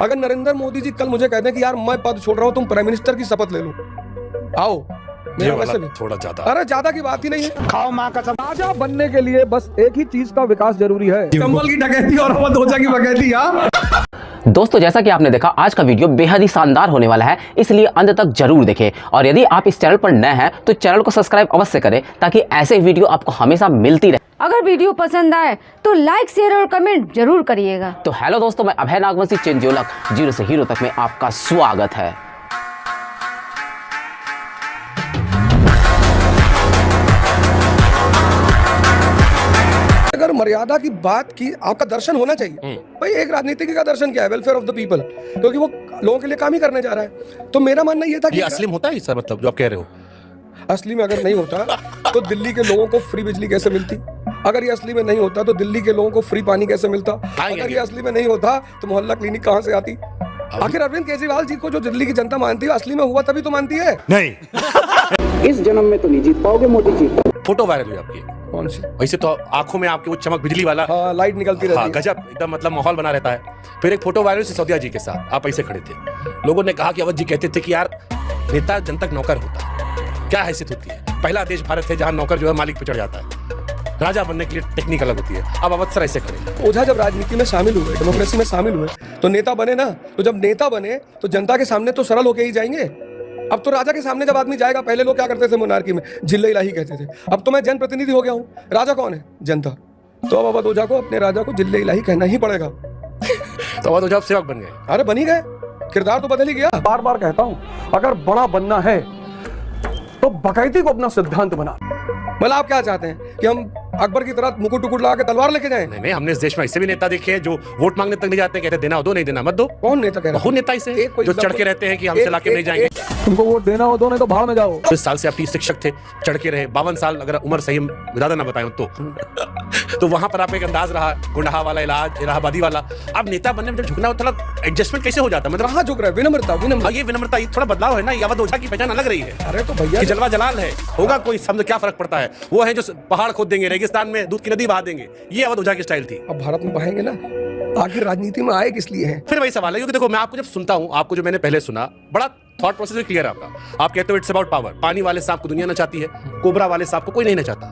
अगर नरेंद्र मोदी जी कल मुझे कहते हैं कि यार मैं पद छोड़ रहा हूं, तुम प्राइम मिनिस्टर की शपथ ले लो, आओ मेरा वैसे भी थोड़ा ज्यादा, अरे ज्यादा की बात ही नहीं है। खाओ माँ कसम। राजा बनने के लिए बस एक ही चीज का विकास जरूरी है, कंबल की डकैती और अवध ओझा की बकैती। दोस्तों, जैसा कि आपने देखा, आज का वीडियो बेहद ही शानदार होने वाला है, इसलिए अंत तक जरूर देखें। और यदि आप इस चैनल पर नए हैं तो चैनल को सब्सक्राइब अवश्य करें, ताकि ऐसे वीडियो आपको हमेशा मिलती रहे। अगर वीडियो पसंद आए तो लाइक, शेयर और कमेंट जरूर करिएगा। तो हेलो दोस्तों, मैं अभय नागवंशी चेंजियोलक जीरो से हीरो तक में आपका स्वागत है। अगर मर्यादा की बात की, आपका दर्शन होना चाहिए। भाई एक राजनीतिक का दर्शन क्या है? वेलफेयर ऑफ द पीपल, क्योंकि वो लोगों के लिए काम ही करने जा रहा है। तो मेरा मानना ये था कि ये असली में होता है सर, मतलब जो आप कह रहे हो असली में अगर नहीं होता तो दिल्ली के लोगों को फ्री बिजली कैसे मिलती? अगर ये असली में नहीं होता तो दिल्ली के लोगों को फ्री पानी कैसे मिलता? अगर ये असली में नहीं होता तो मोहल्ला क्लिनिक कहाँ से आती? आखिर अरविंद केजरीवाल जी को जो दिल्ली की जनता मानती है, असली में हुआ तभी तो मानती है। नहीं इस जन्म में तो नहीं जीत पाओगे मोदी जी। फोटो वायरल हुई आपकी, कौन सी? वैसे तो आंखों में आपके वो चमक बिजली वाला, हाँ, लाइट निकलती रहती है, गजब एकदम, मतलब माहौल बना रहता है। फिर एक फोटो वायरल सिसोदिया जी के साथ आप ऐसे खड़े थे, लोगों ने कहा कि अवध जी कहते थे कि यार नेता जन तक नौकर होता है, क्या हैसियत होती है? पहला देश भारत है जहां नौकर जो है मालिक पे चढ़ जाता है, राजा बनने के लिए टेक्निक अलग होती है। अब अवध सर ऐसे खड़े। ओझा जब राजनीति में शामिल हुए, डेमोक्रेसी में शामिल हुए, तो नेता बने ना, तो जब नेता बने तो जनता के सामने तो सरल होके ही जाएंगे। अब तो राजा के सामने जब आदमी जाएगा, पहले लोग क्या करते थे मोनार्की में, जिले इलाही कहते थे। अब तो मैं जनप्रतिनिधि हो गया हूँ, राजा कौन है? जनता। तो अब अवध ओझा को अपने राजा को जिले इलाही कहना ही पड़ेगा। तो अवध ओझा सेवक बन गए। अरे बन ही गए, किरदार तो बदल ही गया। बार बार कहता हूँ, अगर बड़ा बनना है तो बकैती को अपना सिद्धांत बना। मतलब आप क्या चाहते हैं कि हम अकबर की तरह मुकुट टुकुट लगा के तलवार लेके जाएं? नहीं, हमने इस देश में ऐसे भी नेता देखे हैं जो वोट मांगने तक नहीं जाते, कहते देना हो दो, नहीं देना मत दो। कौन नेता कह रहा है? बहुत नेता ऐसे हैं जो चढ़ के रहते हैं कि हमसे लाके नहीं जाएंगे। तुमको वोट देना हो दो, नहीं तो भाड़ में जाओ। 10 साल से आप शिक्षक थे, चढ़ के रहे। 52 साल अगर उम्र सही ज्यादा ना बताएं तो वहां पर आप एक अंदाज रहा, गुंडहा वाला इलाज, इलाहाबादी वाला। अब नेता बनने में जब झुकना हो, थोड़ा एडजस्टमेंट कैसे हो जाता है? मतलब कहाँ झुक रहा है? विनम्रता, विनम्रता। ये विनम्रता, थोड़ा बदलाव है ना। ये अवध ओझा की पहचान अलग रही है। अरे तो भैया जलवा जलाल है, होगा कोई समझ, क्या फर्क पड़ता है? वो है जो पहाड़ खोद देंगे, रेगिस्तान में दूध की नदी बहा देंगे। ये अवध ओझा की स्टाइल थी। अब भारत में बहाएंगे ना, आखिर राजनीति में आए किस लिए हैं? फिर वही सवाल है, क्योंकि देखो मैं आपको जब सुनता हूं, आपको जो मैंने पहले सुना, बड़ा थॉट प्रोसेस भी क्लियर है आपका। आप कहते हो इट्स अबाउट पावर। पानी वाले सांप को दुनिया नचाती है, कोबरा वाले सांप को कोई नहीं नचाता।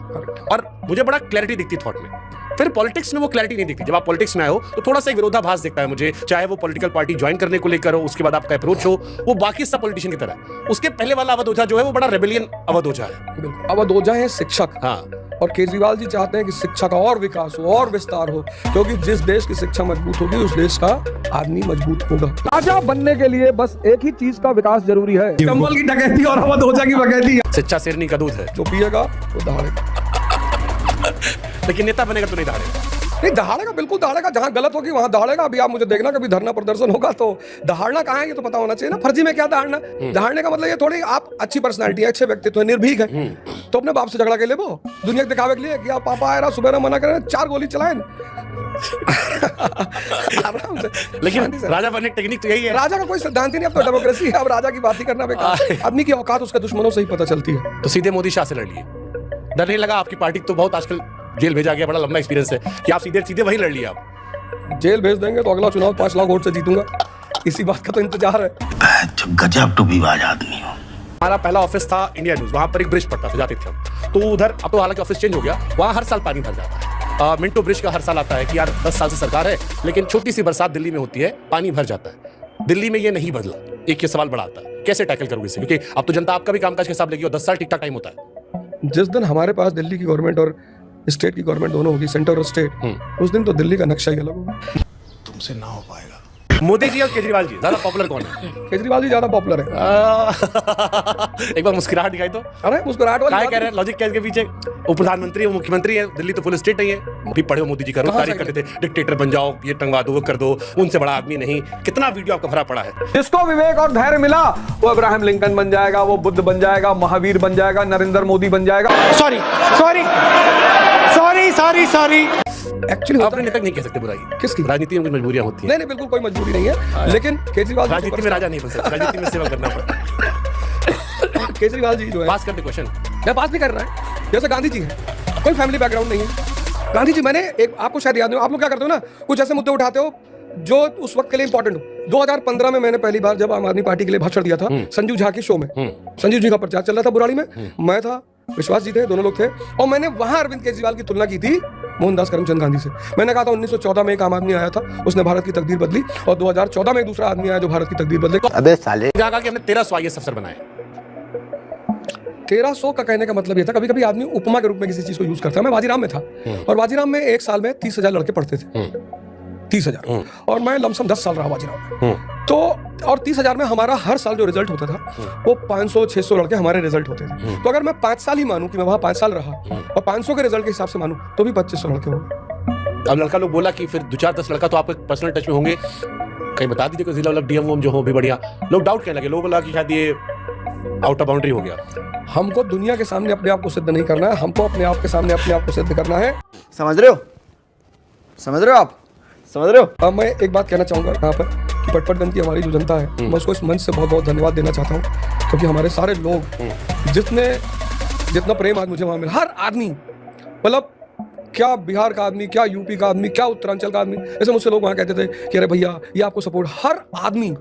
और मुझे बड़ा क्लैरिटी दिखती थॉट में। फिर पॉलिटिक्स में वो क्लैरिटी नहीं दिखती। जब आप पॉलिटिक्स में आए हो तो थोड़ा सा एक विरोधाभास दिखता है मुझे, चाहे वो पॉलिटिकल पार्टी ज्वाइन करने को लेकर हो, उसके बाद आपका अप्रोच हो, वो बाकी सब पॉलिटिशियन की तरह। उसके पहले वाला अवध ओझा जो है वो बड़ा रेबेलियन अवध ओझा है। अवध ओझा है शिक्षक। हाँ, और केजरीवाल जी चाहते हैं कि शिक्षा का और विकास हो और विस्तार हो, क्योंकि जिस देश की शिक्षा मजबूत होगी उस देश का आदमी मजबूत होगा। राजा बनने के लिए बस एक ही चीज का विकास जरूरी है, कंबल की डकैती और अवध ओझा की बकैती। सच्चा शेरनी का दूध है, जो पिएगा वो दहाड़ेगा। लेकिन नेता बनेगा तो नहीं दहाड़ेगा। नहीं दहाड़ेगा, बिल्कुल दहाड़ेगा। जहां गलत होगी वहां दहाड़ेगा। अभी आप मुझे देखना, कभी धरना प्रदर्शन होगा तो दहाड़ना कहाँ है ये तो पता होना चाहिए ना। फर्जी में क्या दहाड़ना? दहाड़ने का मतलब ये थोड़ी आप अच्छी पर्सनालिटी है, अच्छे व्यक्तित्व है, निर्भीक है, तो अपने बाप से झगड़ा के ले वो दुनिया के दिखावे के लिए कि आप पापा आया सुबह मना करें, 4 गोली चलाएं। आराम से। लेकिन राजा बनने की टेक्निक तो यही है। राजा का कोई सिद्धांत ही नहीं, अब तो डेमोक्रेसी है। अब राजा की बात ही करना बेकार। आदमी की औकात उसके दुश्मनों से ही पता चलती है। तो सीधे मोदी शाह से लड़ लिए, डर नहीं लगा? आपकी पार्टी तो बहुत आजकल जेल भेजा गया, बड़ा लंबा एक्सपीरियंस है कि आप सीधे सीधे वही लड़ लिया। आप जेल भेज देंगे तो अगला चुनाव 5 लाख वोट से जीतूंगा, इसी बात का तो इंतजार है। गजब टूबीबाज आदमी हो। हमारा पहला ऑफिस था इंडिया न्यूज, वहां पर एक ब्रिज पड़ता था, जाते थे हम तो उधर। अब तो हालांकि ऑफिस चेंज हो गया, वहां हर साल पानी भर जाता है। मिंटो ब्रिज का हर साल आता है कि यार 10 साल से सरकार है, लेकिन छोटी सी बरसात दिल्ली में होती है, पानी भर जाता है। दिल्ली में ये नहीं बदला। एक ये सवाल बड़ा आता है, कैसे टैकल करोगे इसे? क्योंकि अब तो जनता आपका भी कामकाज के हिसाब लेगी और 10 साल ठीक ठाक टाइम होता है। जिस दिन हमारे पास दिल्ली की गवर्नमेंट और स्टेट की गवर्नमेंट दोनों होगी, सेंटर और स्टेट, उस दिन तो दिल्ली का नक्शा ही अलग होगा। तुमसे ना हो पाएगा। मोदी जी और केजरीवाल जी ज्यादा पॉपुलर कौन है? केजरीवाल जी ज्यादा पॉपुलर है। एक बार मुस्कुराहट दिखाई तो। अरे मुस्कुराहट वाली क्या कह रहे हैं? लॉजिक क्या इसके पीछे? वो प्रधानमंत्री है, वो मुख्यमंत्री है, दिल्ली तो फुल स्टेट नहीं है। अभी पढ़े हो मोदी जी का, तारीफ करते थे, डिक्टेटर बन जाओ, ये टंगवा दो, वो कर दो, उनसे बड़ा आदमी नहीं। कितना वीडियो आपका भरा पड़ा है। जिसको विवेक और धैर्य मिला वो अब्राहम लिंकन बन जाएगा, वो बुद्ध बन जाएगा, महावीर बन जाएगा, नरेंद्र मोदी बन जाएगा। Sorry sorry sorry sorry sorry. Actually आप नेता नहीं कह सकते बुराई किसकी? राजनीति में कुछ मजबूरियां होती हैं। नहीं बिल्कुल कोई मजबूरी नहीं है, लेकिन केजरीवाल राजनीति में राजा नहीं बन सकता, राजनीति में सेवा करना पड़ता है। केजरीवाल जी जो है पास करते क्वेश्चन, मैं पास भी कर रहा है। जैसे गांधी जी है, कोई फैमिली बैकग्राउंड नहीं है। गांधी जी, मैंने एक आपको शायद याद नहीं हो, आप लोग क्या करते हो ना, कुछ ऐसे मुद्दे उठाते हो जो उस वक्त के लिए इंपॉर्टेंट हो। 2015 में मैंने पहली बार जब आम आदमी पार्टी के लिए भाषण दिया था संजीव झा के शो में, संजीव जी का प्रचार चल रहा था बुराड़ी में, मैं था, विश्वास जी थे, दोनों लोग थे, और मैंने वहां अरविंद केजरीवाल की तुलना की थी मोहनदास करमचंद गांधी से। मैंने कहा था 1914 में एक आम आदमी आया था, उसने भारत की तकदीर बदली, और 2014 में एक दूसरा आदमी आया जो भारत की तकदीर बदले। अबे साले, कहा कि हमने 1300 IAS अफसर बनाए। 1300 का कहने का मतलब ये था, कभी कभी आदमी उपमा के रूप में किसी चीज को यूज करता है। मैं वाजीराम में था, और वाजीराम में एक साल में 30,000 लड़के पढ़ते थे, 30,000, और मैं लमसम 10 साल रहा वाजीराम में। तो और 30,000 में हमारा हर साल जो रिजल्ट होता था वो 500-600 लड़के हमारे रिजल्ट होते थे। तो अगर मैं 5 साल ही मानूं कि मैं वहां 5 साल रहा, और 500 के रिजल्ट के हिसाब से मानूं, तो भी 2500 लड़के होंगे। अब लड़का लोग बोला कि फिर 2-4-10 लड़का तो आपके पर्सनल टच में होंगे, कहीं बता दीजिए, जिला वाला DM जो हो भी बढ़िया। लोग डाउट करने लगे, लोग बोला कि शायद ये आउट ऑफ बाउंड्री हो गया। हमको दुनिया के सामने अपने आप को सिद्ध नहीं करना है, हमको अपने आप के सामने अपने आप को सिद्ध करना है। समझ रहे हो? समझ रहे हो आप? समझ रहे हो? अब मैं एक बात कहना चाहूंगा यहाँ पर कि पटपटगंज की हमारी जो जनता है, मैं उसको इस मंच से बहुत बहुत धन्यवाद देना चाहता हूँ, क्योंकि हमारे सारे लोग जितना प्रेम आज मुझे वहाँ मिला, हर आदमी, मतलब क्या बिहार का आदमी, क्या यूपी का आदमी, क्या उत्तरांचल का आदमी, ऐसे मुझसे लोग वहाँ कहते थे कि अरे भैया ये आपको सपोर्ट, हर आदमी,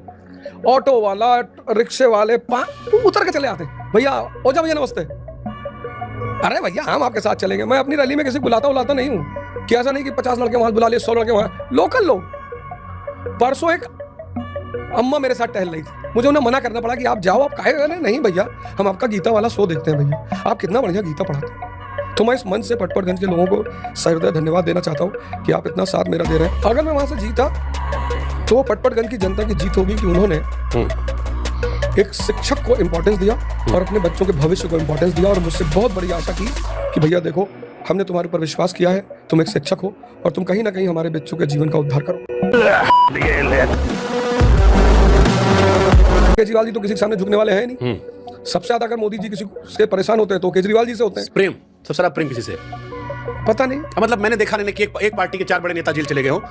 ऑटो वाला, रिक्शे वाले, उतर के चले आते, भैया ओझा भैया नमस्ते, अरे भैया हम आपके साथ चलेंगे। मैं अपनी रैली में किसी को बुलाता नहीं हूँ, कि ऐसा नहीं कि 50 लड़के वहां बुला लिए, 100 लड़के वहां, लोकल लोग। परसों एक अम्मा मेरे साथ टहल रही थी, मुझे उन्हें मना करना पड़ा कि आप जाओ, आप काहे गए? नहीं भैया, हम आपका गीता वाला शो देखते हैं भैया, आप कितना बढ़िया गीता पढ़ाते हैं। तो मैं इस मंच से पटपटगंज के लोगों को सहृदय धन्यवाद देना चाहता हूँ कि आप इतना साथ मेरा दे रहे हैं। अगर मैं वहां से जीता तो पटपटगंज की जनता की जीत होगी कि उन्होंने एक शिक्षक को इंपॉर्टेंस दिया और अपने बच्चों के भविष्य को इंपॉर्टेंस दिया, और मुझसे बहुत बड़ी आशा की कि भैया देखो, हमने तुम्हारे ऊपर विश्वास किया है, तुम एक शिक्षक हो और तुम कहीं ना कहीं हमारे बच्चों के जीवन का उद्धार करो। केजरीवाल जी तो किसी के सामने झुकने वाले हैं नहीं। सबसे ज्यादा अगर मोदी जी किसी से परेशान होते हैं तो केजरीवाल जी से होते हैं। प्रेम, सबसे ज्यादा प्रेम किसी से? पता नहीं, मतलब मैंने देखा नहीं कि एक पार्टी के 4 बड़े नेता जेल चले गए हो,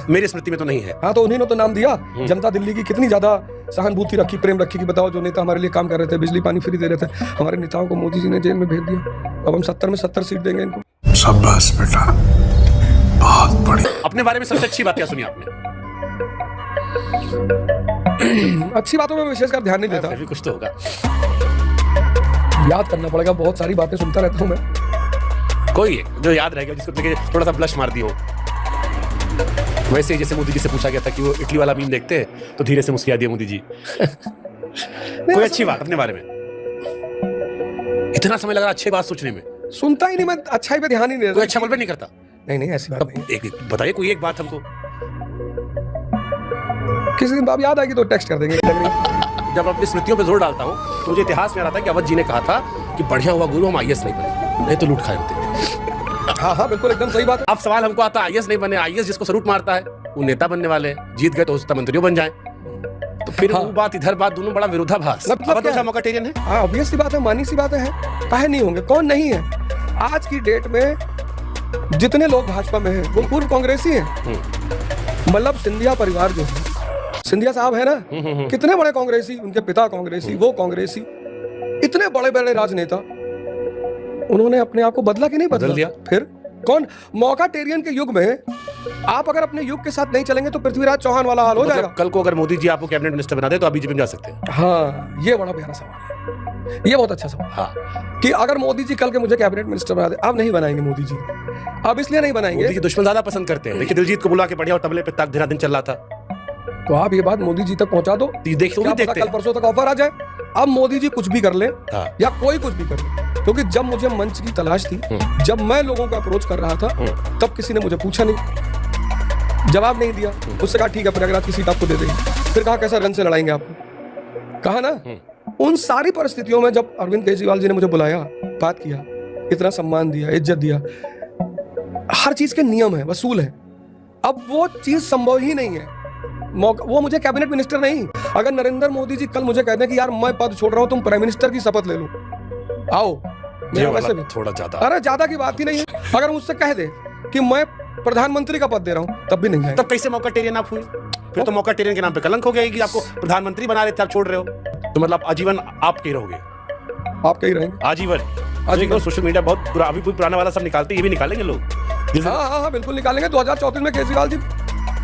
मेरी स्मृति में तो नहीं है। हाँ, तो उन्हीं ने तो नाम दिया। जनता दिल्ली की कितनी ज्यादा सहानुभूति रखी, प्रेम रखी कि बताओ, जो नेता हमारे लिए काम कर रहे थे, बिजली पानी फ्री दे रहे थे, हमारे नेताओं को मोदी जी ने जेल में भेज दिया। अब हम 70 में 70 सीट देंगे इनको। शाबाश बेटा, बहुत बढ़िया। अपने बारे में सबसे अच्छी बात क्या सुनी आपने? अच्छी बातों में विशेषकर ध्यान नहीं देता, फिर भी कुछ तो होगा, याद करना पड़ेगा। बहुत सारी बातें सुनता रहता हूँ मैं, कोई एक जो याद रहेगा, जिसको देखे थोड़ा सा ब्लश मार दी हो। वैसे जैसे मोदी जी से पूछा गया था कि वो इटली वाला मीम देखते हैं, तो धीरे से मुस्कुरा दिया मोदी जी। कोई अच्छी बात अपने बारे में? इतना समय लगा अच्छी बात सोचने में। सुनता ही नहीं मैं, अच्छाई पे ध्यान ही नहीं कोई देता। अच्छा बोल नहीं करता? नहीं, ऐसी बात नहीं। एक बताइए कोई एक बात हमको। किसी दिन बात याद आएगी तो टेक्स्ट कर देंगे। जब अपनी स्मृतियों पे जोर डालता हूँ तो मुझे इतिहास में आ रहा था कि अवध जी ने कहा था कि बढ़िया हुआ गुरु हम IAS नहीं बने, नहीं तो लूट खाए होते। हाँ, बिल्कुल एकदम सही बात है। अब सवाल हमको आता है, IAS नहीं बने, IAS जिसको सलूट मारता है वो नेता बनने वाले, जीत गए तो उसका मंत्रियों बन जाए, तो फिर वो बात इधर बात, दोनों बड़ा विरोधाभास। मतलब क्या मौकाटेरियन है? हाँ, ऑब्वियस सी बात है, मानी सी बात है। काहे नहीं होंगे, कौन नहीं है? आज की डेट में जितने लोग भाजपा में हैं वो पूर्व कांग्रेसी हैं। मतलब सिंधिया परिवार जो है, सिंधिया साहब है ना, कितने बड़े कांग्रेसी, उनके पिता कांग्रेसी, वो कांग्रेसी, इतने बड़े बड़े राजनेता, उन्होंने अपने आप को बदला कि नहीं बदल दिया? फिर कौन? मौकाटेरियन के युग में आप अगर अपने युग के साथ नहीं चलेंगे तो पृथ्वीराज चौहान वाला हाल हो जाएगा। कल को अगर मोदी जी आपको कैबिनेट मिनिस्टर बना दे तो आप बीजेपी में जा सकते हैं। हाँ, ये बड़ा प्यारा सवाल है, ये बहुत अच्छा सवाल। हाँ, कि अगर मोदी जी कल के मुझे कैबिनेट मिनिस्टर बना दे, अब नहीं बनाएंगे मोदी जी। अब इसलिए नहीं बनाएंगे, मोदी के दुश्मन ज्यादा पसंद करते हैं। देखिए दिलजीत को बुला के बढ़िया और तबले पे ताक धीरा दिन चल रहा था, तो आप ये बात मोदी जी तक पहुंचा दो, देखते कल परसों तक ऑफर आ जाए। अब मोदी जी कुछ भी कर ले, हाँ। या कोई कुछ भी कर ले, क्योंकि जब मुझे मंच की तलाश थी, जब मैं लोगों को अप्रोच कर रहा था, तब किसी ने मुझे पूछा नहीं, जवाब नहीं दिया। उससे कहा ठीक है प्रयागराज की सीट आपको दे देंगे, फिर कहा कैसा रन से लड़ाएंगे आपको, कहा ना। उन सारी परिस्थितियों में जब अरविंद केजरीवाल जी ने मुझे बुलाया, बात किया, इतना सम्मान दिया, इज्जत दिया, हर चीज के नियम है, वसूल है। अब वो चीज संभव ही नहीं है। वो मुझे कैबिनेट मिनिस्टर नहीं, अगर नरेंद्र मोदी जी कल मुझे कहते हैं कि यार मैं पद छोड़ रहा हूं, तुम प्राइम मिनिस्टर की शपथ ले लो, आओ, मेरा वैसे भी थोड़ा ज्यादा, अरे ज्यादा की बात ही नहीं है। अगर मुझसे कह दे कि मैं प्रधानमंत्री का पद दे रहा हूं, तब भी नहीं जाएंगे। तब कैसे मौकाटेरियन आप हुए? फिर तो मौकाटेरियन के नाम पे कलंक हो गया कि आपको प्रधानमंत्री बना रहे थे, आप छोड़ रहे हो, तो मतलब आजीवन आप के रहोगे, आप कहीं रहेंगे आजीवन। सोशल मीडिया बहुत अभी पुराना वाला सब निकालते, ये भी निकालेंगे लोग। हाँ, बिल्कुल निकालेंगे। 2034 में केजरीवाल जी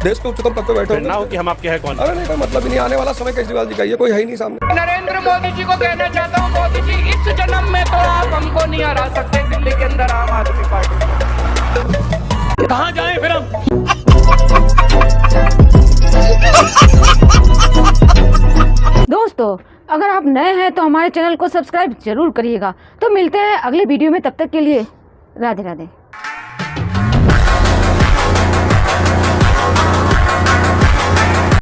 देश के उच्चतम पद पे बैठे फिर ना होंगे। हो कि हम आपके हैं कौन। अरे नहीं, कोई मतलब ही नहीं, आने वाला समय केजरीवाल जी का, ये कोई है ही नहीं सामने। नरेंद्र मोदी जी को कहना चाहता हूँ, मोदी जी इस जन्म में तो आप हमको नहीं हरा सकते दिल्ली के अंदर आम आदमी पार्टी। कहाँ जाएं फिर हम? दोस्तों अगर आप नए हैं तो हमारे चैनल को सब्सक्राइब जरूर करिएगा। तो मिलते हैं अगले वीडियो में, तब तक के लिए राधे राधे।